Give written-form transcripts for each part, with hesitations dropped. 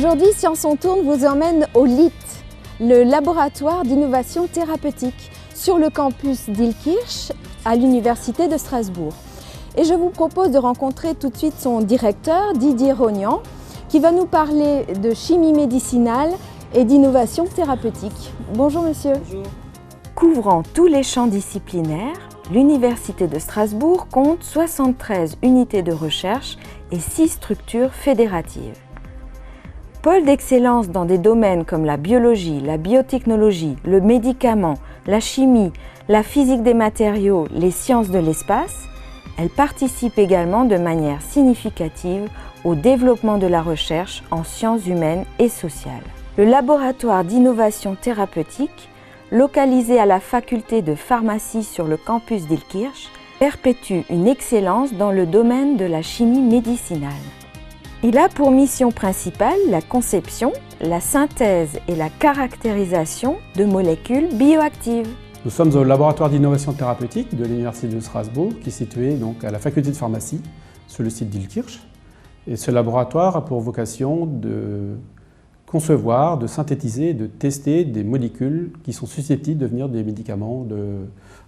Aujourd'hui, Science on Tourne vous emmène au LIT, le laboratoire d'innovation thérapeutique, sur le campus d'Illkirch à l'Université de Strasbourg. Et je vous propose de rencontrer tout de suite son directeur, Didier Rognan, qui va nous parler de chimie médicinale et d'innovation thérapeutique. Bonjour monsieur. Bonjour. Couvrant tous les champs disciplinaires, l'Université de Strasbourg compte 73 unités de recherche et 6 structures fédératives. Pôle d'excellence dans des domaines comme la biologie, la biotechnologie, le médicament, la chimie, la physique des matériaux, les sciences de l'espace, elle participe également de manière significative au développement de la recherche en sciences humaines et sociales. Le laboratoire d'innovation thérapeutique, localisé à la faculté de pharmacie sur le campus d'Illkirch, perpétue une excellence dans le domaine de la chimie médicinale. Il a pour mission principale la conception, la synthèse et la caractérisation de molécules bioactives. Nous sommes au laboratoire d'innovation thérapeutique de l'Université de Strasbourg, qui est situé donc à la faculté de pharmacie, sur le site d'Illkirch. Et ce laboratoire a pour vocation de concevoir, de synthétiser et de tester des molécules qui sont susceptibles de devenir des médicaments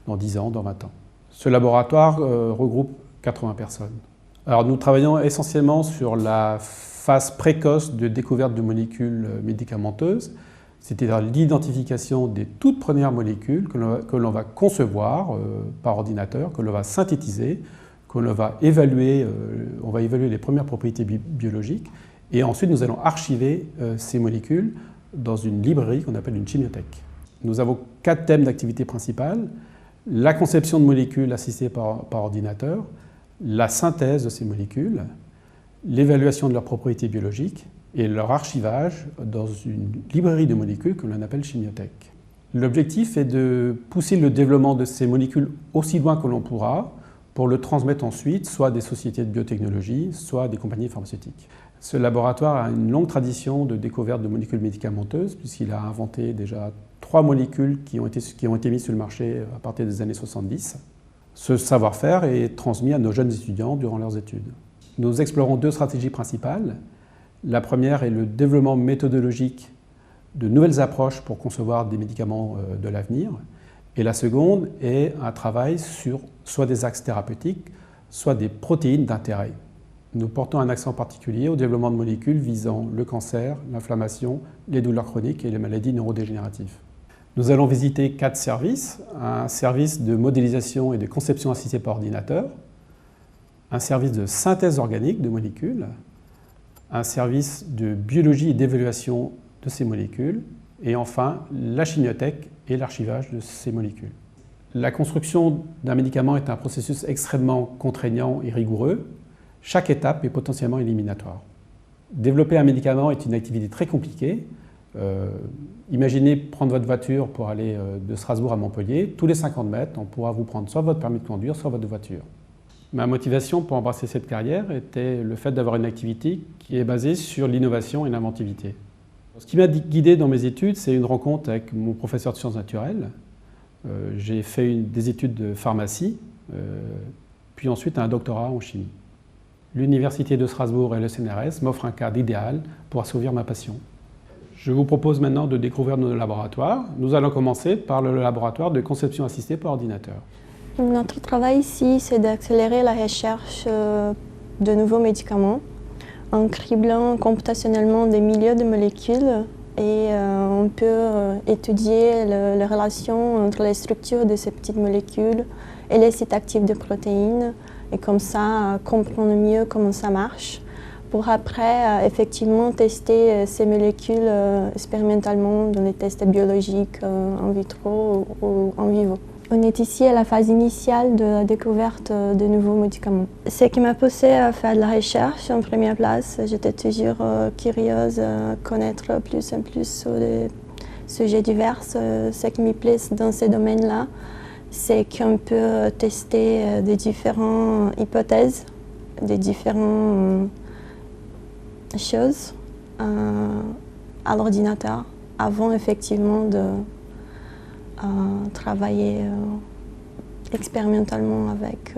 dans 10 ans, dans 20 ans. Ce laboratoire regroupe 80 personnes. Alors nous travaillons essentiellement sur la phase précoce de découverte de molécules médicamenteuses, c'est-à-dire l'identification des toutes premières molécules que l'on va concevoir par ordinateur, que l'on va synthétiser, que l'on va évaluer, on va évaluer les premières propriétés biologiques, et ensuite nous allons archiver ces molécules dans une librairie qu'on appelle une chimiothèque. Nous avons 4 thèmes d'activité principales: la conception de molécules assistées par ordinateur, la synthèse de ces molécules, l'évaluation de leurs propriétés biologiques et leur archivage dans une librairie de molécules que l'on appelle chimiothèque. L'objectif est de pousser le développement de ces molécules aussi loin que l'on pourra pour le transmettre ensuite soit à des sociétés de biotechnologie, soit à des compagnies pharmaceutiques. Ce laboratoire a une longue tradition de découverte de molécules médicamenteuses puisqu'il a inventé déjà 3 molécules qui ont été mises sur le marché à partir des années 70. Ce savoir-faire est transmis à nos jeunes étudiants durant leurs études. Nous explorons 2 stratégies principales. La première est le développement méthodologique de nouvelles approches pour concevoir des médicaments de l'avenir. Et la seconde est un travail sur soit des axes thérapeutiques, soit des protéines d'intérêt. Nous portons un accent particulier au développement de molécules visant le cancer, l'inflammation, les douleurs chroniques et les maladies neurodégénératives. Nous allons visiter 4 services: un service de modélisation et de conception assistée par ordinateur, un service de synthèse organique de molécules, un service de biologie et d'évaluation de ces molécules, et enfin la chimiothèque et l'archivage de ces molécules. La construction d'un médicament est un processus extrêmement contraignant et rigoureux. Chaque étape est potentiellement éliminatoire. Développer un médicament est une activité très compliquée. Imaginez prendre votre voiture pour aller de Strasbourg à Montpellier. Tous les 50 mètres, on pourra vous prendre soit votre permis de conduire, soit votre voiture. Ma motivation pour embrasser cette carrière était le fait d'avoir une activité qui est basée sur l'innovation et l'inventivité. Ce qui m'a guidé dans mes études, c'est une rencontre avec mon professeur de sciences naturelles. J'ai fait des études de pharmacie, puis ensuite un doctorat en chimie. L'Université de Strasbourg et le CNRS m'offrent un cadre idéal pour assouvir ma passion. Je vous propose maintenant de découvrir nos laboratoires. Nous allons commencer par le laboratoire de conception assistée par ordinateur. Notre travail ici, c'est d'accélérer la recherche de nouveaux médicaments en criblant computationnellement des milliers de molécules et on peut étudier la relation entre les structures de ces petites molécules et les sites actifs de protéines et comme ça comprendre mieux comment ça marche pour après effectivement tester ces molécules expérimentalement dans les tests biologiques en vitro ou en vivo. On est ici à la phase initiale de la découverte de nouveaux médicaments. Ce qui m'a poussée à faire de la recherche en première place, j'étais toujours curieuse à connaître plus en plus sur des sujets divers. Ce qui me plaît dans ces domaines-là, c'est qu'on peut tester des différentes hypothèses, des différentes choses à l'ordinateur avant effectivement de travailler expérimentalement avec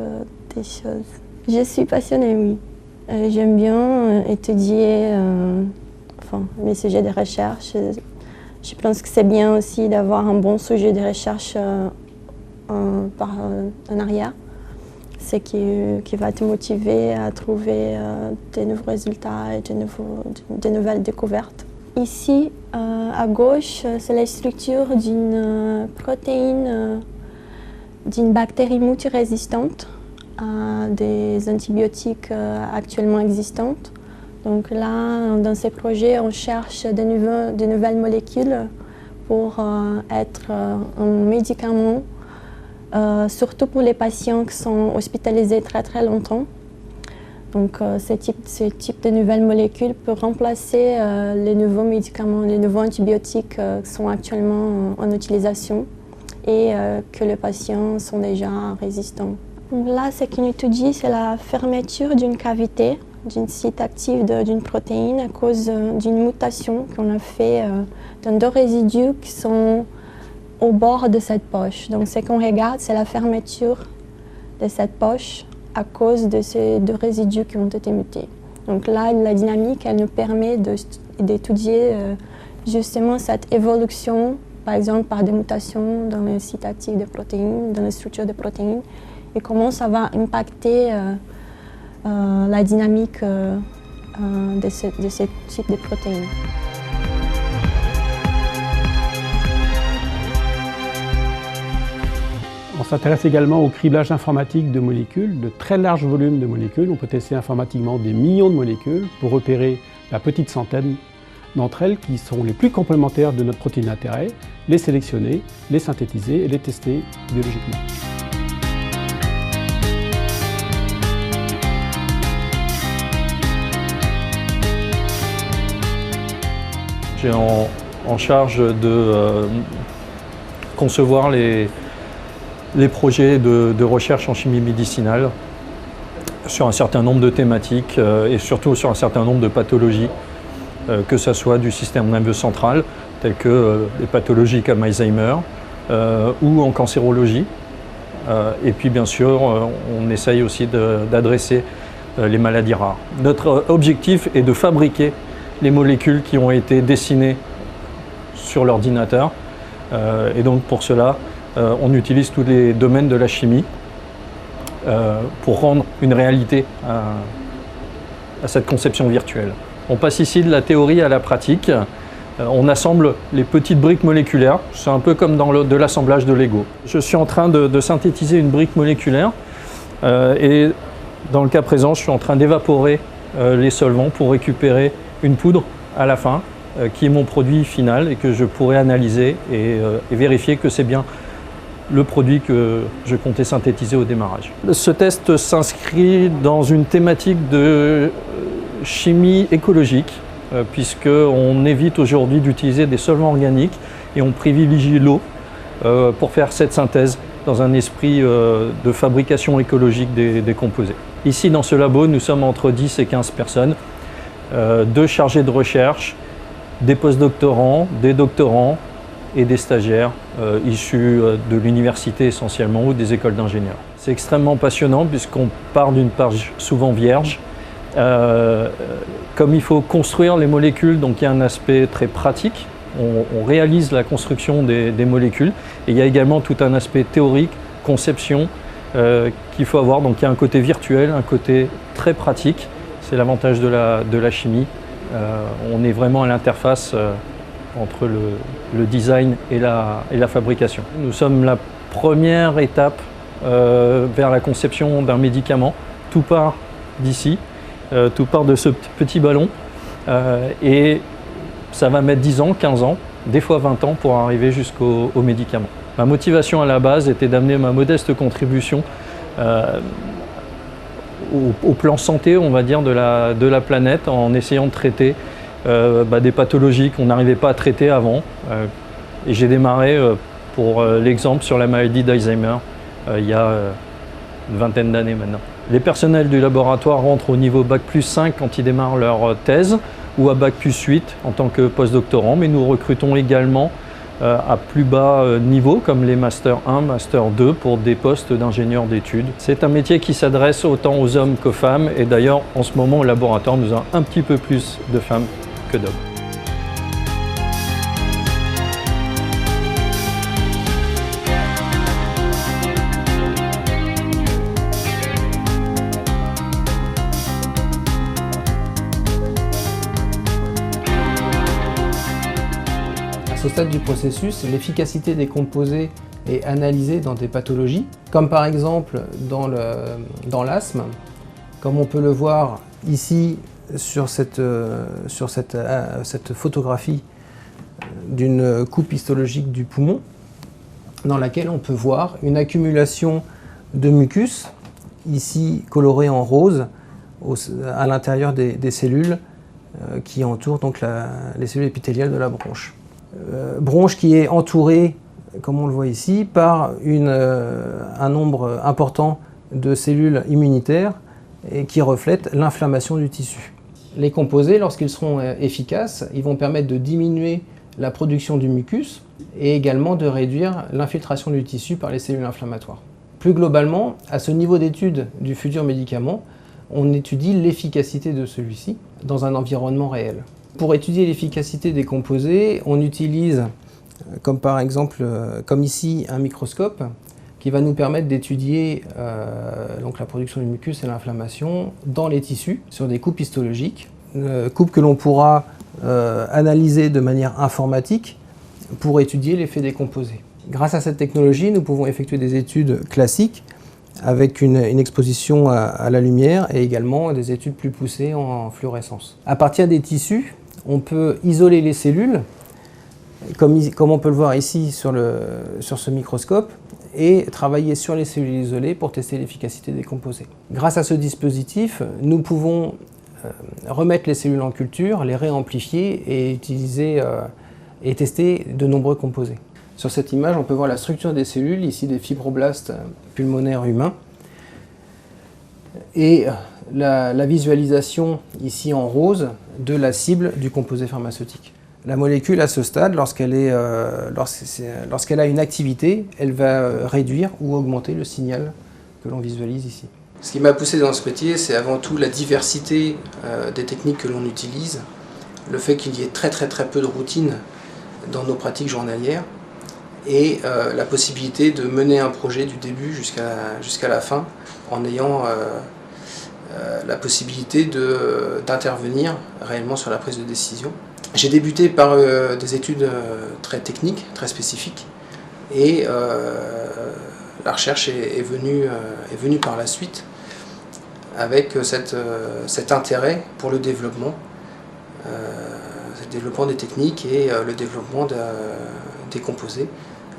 des choses. Je suis passionnée, oui. J'aime bien étudier mes sujets de recherche. Je pense que c'est bien aussi d'avoir un bon sujet de recherche en arrière. C'est qui va te motiver à trouver de nouveaux résultats et de nouvelles découvertes. Ici, à gauche, c'est la structure d'une protéine d'une bactérie multirésistante à des antibiotiques actuellement existantes. Donc là, dans ces projets, on cherche de nouvelles molécules pour être un médicament, surtout pour les patients qui sont hospitalisés très longtemps. Donc ce type de nouvelles molécules peut remplacer les nouveaux médicaments, les nouveaux antibiotiques qui sont actuellement en utilisation et que les patients sont déjà résistants. Donc là, ce qu'on étudie, c'est la fermeture d'une cavité, d'un site actif d'une protéine à cause d'une mutation qu'on a fait dans deux résidus qui sont au bord de cette poche. Donc ce qu'on regarde, c'est la fermeture de cette poche à cause de ces deux résidus qui ont été mutés. Donc là, la dynamique, elle nous permet d'étudier justement cette évolution, par exemple par des mutations dans le site actif de protéines, dans la structure de protéines, et comment ça va impacter la dynamique de ce type de protéines. On s'intéresse également au criblage informatique de molécules, de très larges volumes de molécules. On peut tester informatiquement des millions de molécules pour repérer la petite centaine d'entre elles qui sont les plus complémentaires de notre protéine d'intérêt, les sélectionner, les synthétiser et les tester biologiquement. J'ai en charge de concevoir les projets de recherche en chimie médicinale sur un certain nombre de thématiques et surtout sur un certain nombre de pathologies, que ce soit du système nerveux central, telles que les pathologies comme Alzheimer, ou en cancérologie. Et puis bien sûr, on essaye aussi d'adresser les maladies rares. Notre objectif est de fabriquer les molécules qui ont été dessinées sur l'ordinateur. Et donc pour cela, on utilise tous les domaines de la chimie pour rendre une réalité à cette conception virtuelle. On passe ici de la théorie à la pratique. On assemble les petites briques moléculaires. C'est un peu comme dans de l'assemblage de Lego. Je suis en train de synthétiser une brique moléculaire et dans le cas présent, je suis en train d'évaporer les solvants pour récupérer une poudre à la fin qui est mon produit final et que je pourrais analyser et vérifier que c'est bien le produit que je comptais synthétiser au démarrage. Ce test s'inscrit dans une thématique de chimie écologique, puisqu'on évite aujourd'hui d'utiliser des solvants organiques et on privilégie l'eau pour faire cette synthèse dans un esprit de fabrication écologique des composés. Ici, dans ce labo, nous sommes entre 10 et 15 personnes, 2 chargés de recherche, des postdoctorants, des doctorants, et des stagiaires issus de l'université essentiellement ou des écoles d'ingénieurs. C'est extrêmement passionnant puisqu'on part d'une page souvent vierge. Comme il faut construire les molécules, donc il y a un aspect très pratique. On réalise la construction des molécules et il y a également tout un aspect théorique, conception qu'il faut avoir. Donc il y a un côté virtuel, un côté très pratique. C'est l'avantage de la chimie. On est vraiment à l'interface entre le design et la fabrication. Nous sommes la première étape vers la conception d'un médicament. Tout part d'ici, tout part de ce petit ballon et ça va mettre 10 ans, 15 ans, des fois 20 ans pour arriver jusqu'au médicament. Ma motivation à la base était d'amener ma modeste contribution au plan santé, on va dire, de la planète en essayant de traiter des pathologies qu'on n'arrivait pas à traiter avant. Et j'ai démarré pour l'exemple sur la maladie d'Alzheimer il y a une vingtaine d'années maintenant. Les personnels du laboratoire rentrent au niveau Bac+5 quand ils démarrent leur thèse ou à Bac+8 en tant que postdoctorants, mais nous recrutons également à plus bas niveau comme les Master 1, Master 2 pour des postes d'ingénieurs d'études. C'est un métier qui s'adresse autant aux hommes qu'aux femmes et d'ailleurs en ce moment au laboratoire nous avons un petit peu plus de femmes que d'hommes. stade du processus, l'efficacité des composés est analysée dans des pathologies, comme par exemple dans l'asthme, comme on peut le voir ici sur cette photographie d'une coupe histologique du poumon, dans laquelle on peut voir une accumulation de mucus, ici coloré en rose, à l'intérieur des cellules qui entourent donc les cellules épithéliales de la bronche. Bronche qui est entourée, comme on le voit ici, par un nombre important de cellules immunitaires et qui reflètent l'inflammation du tissu. Les composés, lorsqu'ils seront efficaces, ils vont permettre de diminuer la production du mucus et également de réduire l'infiltration du tissu par les cellules inflammatoires. Plus globalement, à ce niveau d'étude du futur médicament, on étudie l'efficacité de celui-ci dans un environnement réel. Pour étudier l'efficacité des composés, on utilise, comme par exemple, comme ici, un microscope qui va nous permettre d'étudier donc la production du mucus et l'inflammation dans les tissus sur des coupes histologiques, coupes que l'on pourra analyser de manière informatique pour étudier l'effet des composés. Grâce à cette technologie, nous pouvons effectuer des études classiques avec une exposition à la lumière et également des études plus poussées en fluorescence. À partir des tissus, on peut isoler les cellules, comme on peut le voir ici sur ce microscope, et travailler sur les cellules isolées pour tester l'efficacité des composés. Grâce à ce dispositif, nous pouvons remettre les cellules en culture, les réamplifier et utiliser et tester de nombreux composés. Sur cette image, on peut voir la structure des cellules, ici des fibroblastes pulmonaires humains, et la visualisation ici en rose de la cible du composé pharmaceutique. La molécule à ce stade, lorsqu'elle a une activité, elle va réduire ou augmenter le signal que l'on visualise ici. Ce qui m'a poussé dans ce métier, c'est avant tout la diversité des techniques que l'on utilise, le fait qu'il y ait très peu de routine dans nos pratiques journalières, et la possibilité de mener un projet du début jusqu'à la fin en ayant la possibilité d'intervenir réellement sur la prise de décision. J'ai débuté par des études très techniques, très spécifiques, et la recherche est venue par la suite avec cet intérêt pour le développement des techniques et le développement des composés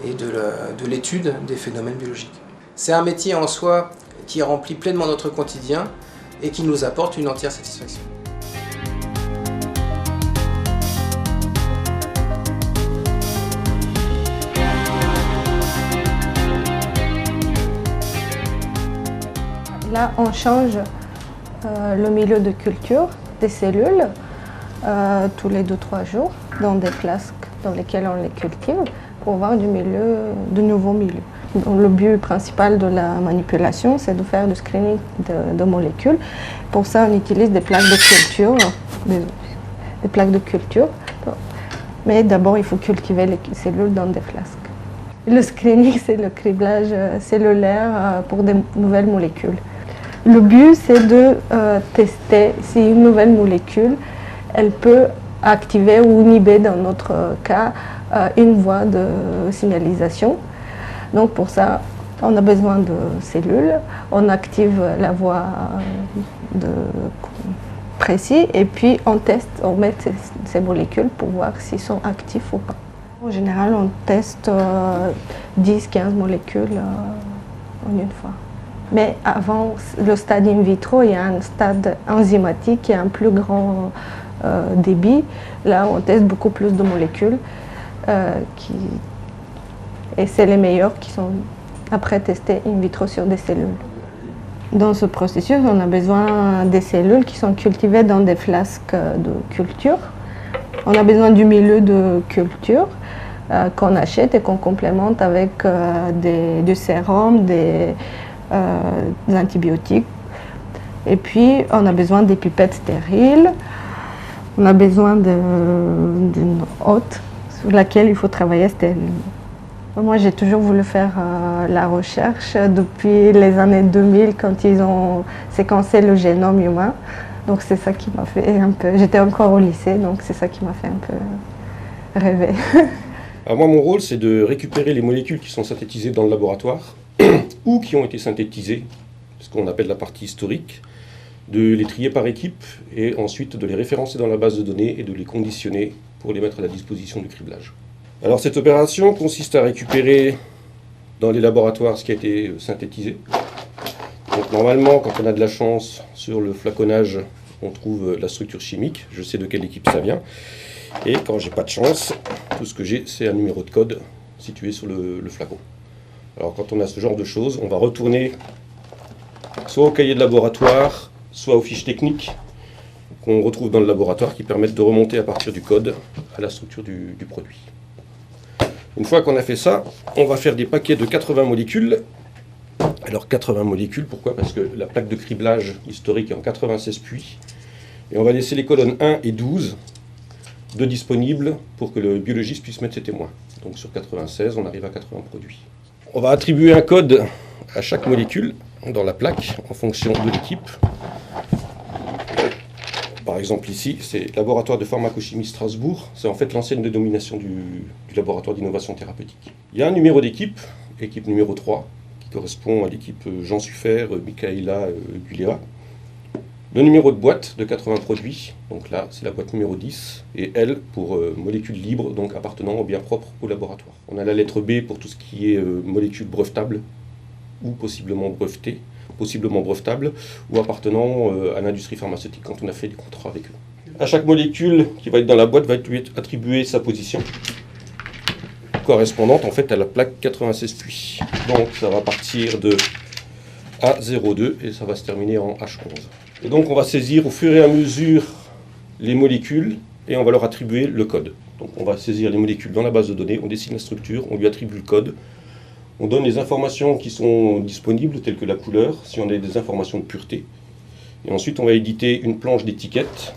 et de l'étude des phénomènes biologiques. C'est un métier en soi qui remplit pleinement notre quotidien et qui nous apporte une entière satisfaction. Là, on change le milieu de culture des cellules tous les 2-3 jours dans des flasques dans lesquelles on les cultive pour avoir de nouveaux milieux. Donc, le but principal de la manipulation, c'est de faire du screening de molécules. Pour ça, on utilise des plaques de culture, des plaques de culture. Mais d'abord, il faut cultiver les cellules dans des flasques. Le screening, c'est le criblage cellulaire pour des nouvelles molécules. Le but, c'est de tester si une nouvelle molécule, elle peut activer ou inhiber, dans notre cas, une voie de signalisation. Donc pour ça, on a besoin de cellules, on active la voie précise et puis on teste, on met ces molécules pour voir s'ils sont actifs ou pas. En général, on teste 10-15 molécules en une fois. Mais avant le stade in vitro, il y a un stade enzymatique qui a un plus grand débit. Là, on teste beaucoup plus de molécules et c'est les meilleures qui sont après testées in vitro sur des cellules. Dans ce processus, on a besoin des cellules qui sont cultivées dans des flasques de culture. On a besoin du milieu de culture qu'on achète et qu'on complémente avec du sérum, des antibiotiques. Et puis, on a besoin des pipettes stériles. On a besoin d'une hôte sur laquelle il faut travailler stérile. Moi, j'ai toujours voulu faire la recherche depuis les années 2000 quand ils ont séquencé le génome humain. Donc, c'est ça qui m'a fait un peu... J'étais encore au lycée, donc c'est ça qui m'a fait un peu rêver. Alors moi, mon rôle, c'est de récupérer les molécules qui sont synthétisées dans le laboratoire ou qui ont été synthétisées, ce qu'on appelle la partie historique, de les trier par équipe et ensuite de les référencer dans la base de données et de les conditionner pour les mettre à la disposition du criblage. Alors cette opération consiste à récupérer dans les laboratoires ce qui a été synthétisé. Donc normalement, quand on a de la chance sur le flaconnage, on trouve la structure chimique, je sais de quelle équipe ça vient. Et quand j'ai pas de chance, tout ce que j'ai, c'est un numéro de code situé sur le flacon. Alors quand on a ce genre de choses, on va retourner soit au cahier de laboratoire, soit aux fiches techniques qu'on retrouve dans le laboratoire qui permettent de remonter à partir du code à la structure du produit. Une fois qu'on a fait ça, on va faire des paquets de 80 molécules. Alors 80 molécules, pourquoi? Parce que la plaque de criblage historique est en 96 puits. Et on va laisser les colonnes 1 et 12 de disponibles pour que le biologiste puisse mettre ses témoins. Donc sur 96, on arrive à 80 produits. On va attribuer un code à chaque molécule dans la plaque en fonction de l'équipe. Par exemple ici, c'est Laboratoire de pharmacochimie Strasbourg. C'est en fait l'ancienne dénomination du laboratoire d'innovation thérapeutique. Il y a un numéro d'équipe, équipe numéro 3, qui correspond à l'équipe Jean Suffert, Michaela, Gulera. Le numéro de boîte de 80 produits, donc là c'est la boîte numéro 10, et L pour molécules libres, donc appartenant au bien propre au laboratoire. On a la lettre B pour tout ce qui est molécules brevetables, ou possiblement brevetées, possiblement brevetables, ou appartenant à l'industrie pharmaceutique quand on a fait des contrats avec eux. À chaque molécule qui va être dans la boîte va lui être attribuée sa position, correspondante en fait à la plaque 96 puits. Donc ça va partir de A02 et ça va se terminer en H11. Et donc on va saisir au fur et à mesure les molécules et on va leur attribuer le code. Donc on va saisir les molécules dans la base de données, on dessine la structure, on lui attribue le code, on donne les informations qui sont disponibles telles que la couleur, si on a des informations de pureté. Et ensuite on va éditer une planche d'étiquette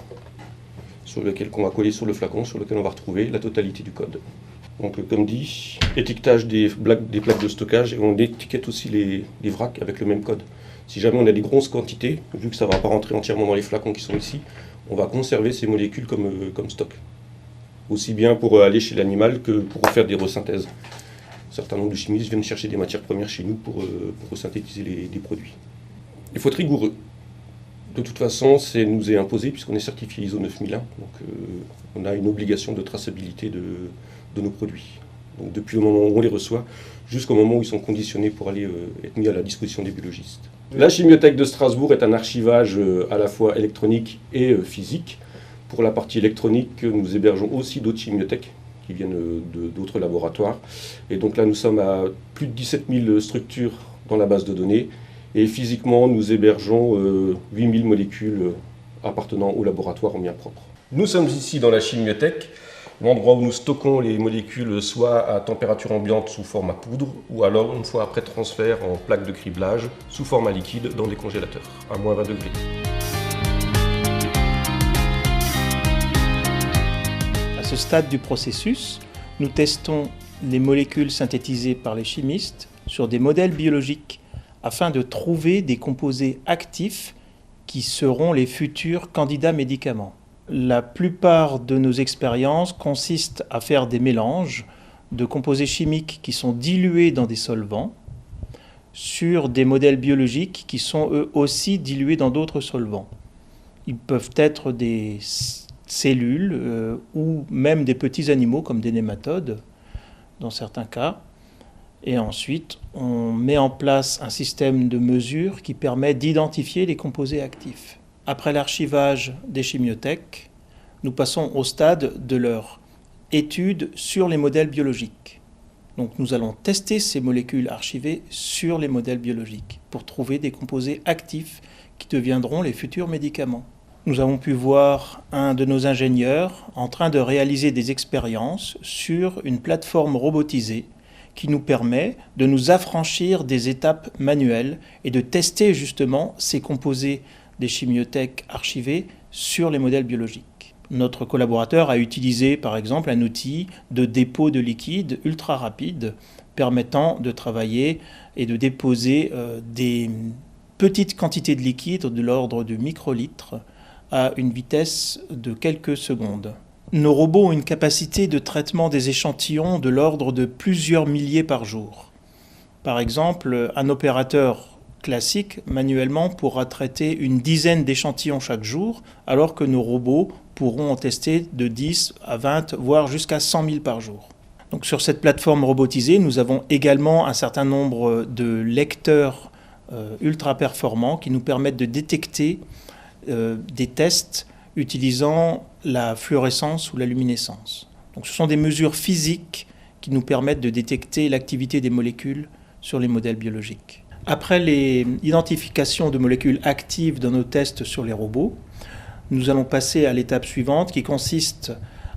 sur laquelle on va coller sur le flacon, sur lequel on va retrouver la totalité du code. Donc comme dit, étiquetage des plaques de stockage et on étiquette aussi les vracs avec le même code. Si jamais on a des grosses quantités, vu que ça ne va pas rentrer entièrement dans les flacons qui sont ici, on va conserver ces molécules comme stock. Aussi bien pour aller chez l'animal que pour faire des resynthèses. Un certain nombre de chimistes viennent chercher des matières premières chez nous pour synthétiser les produits. Il faut être rigoureux. De toute façon, ça nous est imposé puisqu'on est certifié ISO 9001. Donc on a une obligation de traçabilité de nos produits. Donc, depuis le moment où on les reçoit jusqu'au moment où ils sont conditionnés pour aller être mis à la disposition des biologistes. La Chimiothèque de Strasbourg est un archivage à la fois électronique et physique. Pour la partie électronique, nous hébergeons aussi d'autres chimiothèques qui viennent d'autres laboratoires. Et donc là, nous sommes à plus de 17 000 structures dans la base de données. Et physiquement, nous hébergeons 8 000 molécules appartenant au laboratoire en bien propre. Nous sommes ici dans la chimiothèque, l'endroit où nous stockons les molécules soit à température ambiante sous format poudre, ou alors une fois après transfert en plaque de criblage sous format liquide dans des congélateurs à moins 20 degrés. À ce stade du processus, nous testons les molécules synthétisées par les chimistes sur des modèles biologiques afin de trouver des composés actifs qui seront les futurs candidats médicaments. La plupart de nos expériences consistent à faire des mélanges de composés chimiques qui sont dilués dans des solvants sur des modèles biologiques qui sont eux aussi dilués dans d'autres solvants. Ils peuvent être des cellules ou même des petits animaux comme des nématodes dans certains cas. Et ensuite, on met en place un système de mesure qui permet d'identifier les composés actifs. Après l'archivage des chimiothèques, nous passons au stade de leur étude sur les modèles biologiques. Donc nous allons tester ces molécules archivées sur les modèles biologiques pour trouver des composés actifs qui deviendront les futurs médicaments. Nous avons pu voir un de nos ingénieurs en train de réaliser des expériences sur une plateforme robotisée qui nous permet de nous affranchir des étapes manuelles et de tester justement ces composés des chimiothèques archivées sur les modèles biologiques. Notre collaborateur a utilisé par exemple un outil de dépôt de liquide ultra rapide permettant de travailler et de déposer des petites quantités de liquide de l'ordre de microlitres à une vitesse de quelques secondes. Nos robots ont une capacité de traitement des échantillons de l'ordre de plusieurs milliers par jour. Par exemple, un opérateur classique, manuellement, pourra traiter une dizaine d'échantillons chaque jour, alors que nos robots pourront en tester de 10 à 20, voire jusqu'à 100 000 par jour. Donc, sur cette plateforme robotisée, nous avons également un certain nombre de lecteurs ultra performants qui nous permettent de détecter des tests utilisant la fluorescence ou la luminescence. Donc, ce sont des mesures physiques qui nous permettent de détecter l'activité des molécules sur les modèles biologiques. Après l'identification de molécules actives dans nos tests sur les robots, nous allons passer à l'étape suivante qui consiste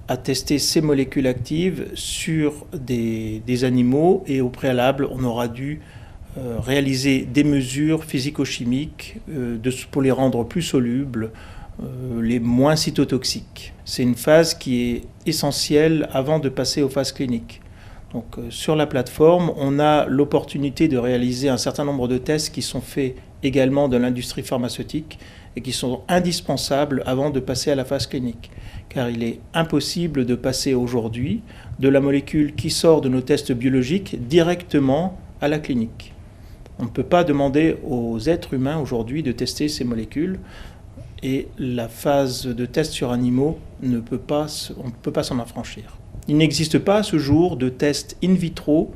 à tester ces molécules actives sur des animaux, et au préalable, on aura dû réaliser des mesures physico-chimiques pour les rendre plus solubles, les moins cytotoxiques. C'est une phase qui est essentielle avant de passer aux phases cliniques. Donc, sur la plateforme, on a l'opportunité de réaliser un certain nombre de tests qui sont faits également dans l'industrie pharmaceutique et qui sont indispensables avant de passer à la phase clinique. Car il est impossible de passer aujourd'hui de la molécule qui sort de nos tests biologiques directement à la clinique. On ne peut pas demander aux êtres humains aujourd'hui de tester ces molécules, et la phase de test sur animaux, on ne peut pas s'en affranchir. Il n'existe pas à ce jour de test in vitro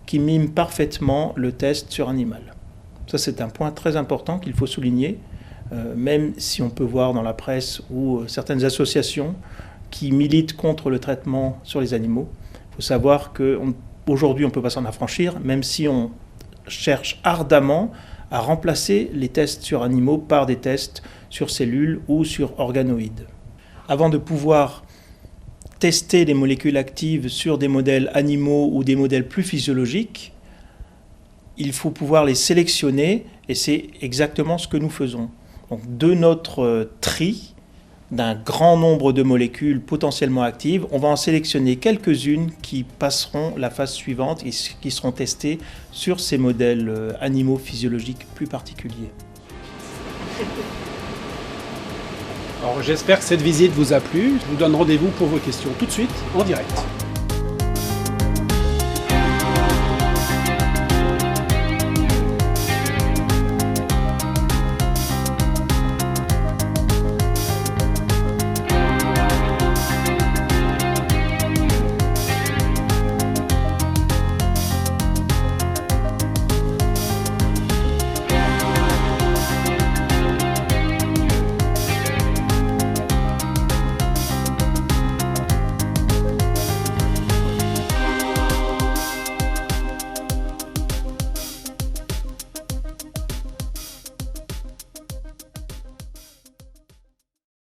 qui mime parfaitement le test sur animal. Ça, c'est un point très important qu'il faut souligner, même si on peut voir dans la presse ou certaines associations qui militent contre le traitement sur les animaux. Il faut savoir qu'aujourd'hui, on ne peut pas s'en affranchir, même si on cherche ardemment à remplacer les tests sur animaux par des tests sur cellules ou sur organoïdes. Avant de pouvoir tester les molécules actives sur des modèles animaux ou des modèles plus physiologiques, il faut pouvoir les sélectionner, et c'est exactement ce que nous faisons. Donc, de notre tri d'un grand nombre de molécules potentiellement actives, on va en sélectionner quelques-unes qui passeront la phase suivante et qui seront testées sur ces modèles animaux physiologiques plus particuliers. Alors j'espère que cette visite vous a plu. Je vous donne rendez-vous pour vos questions tout de suite en direct.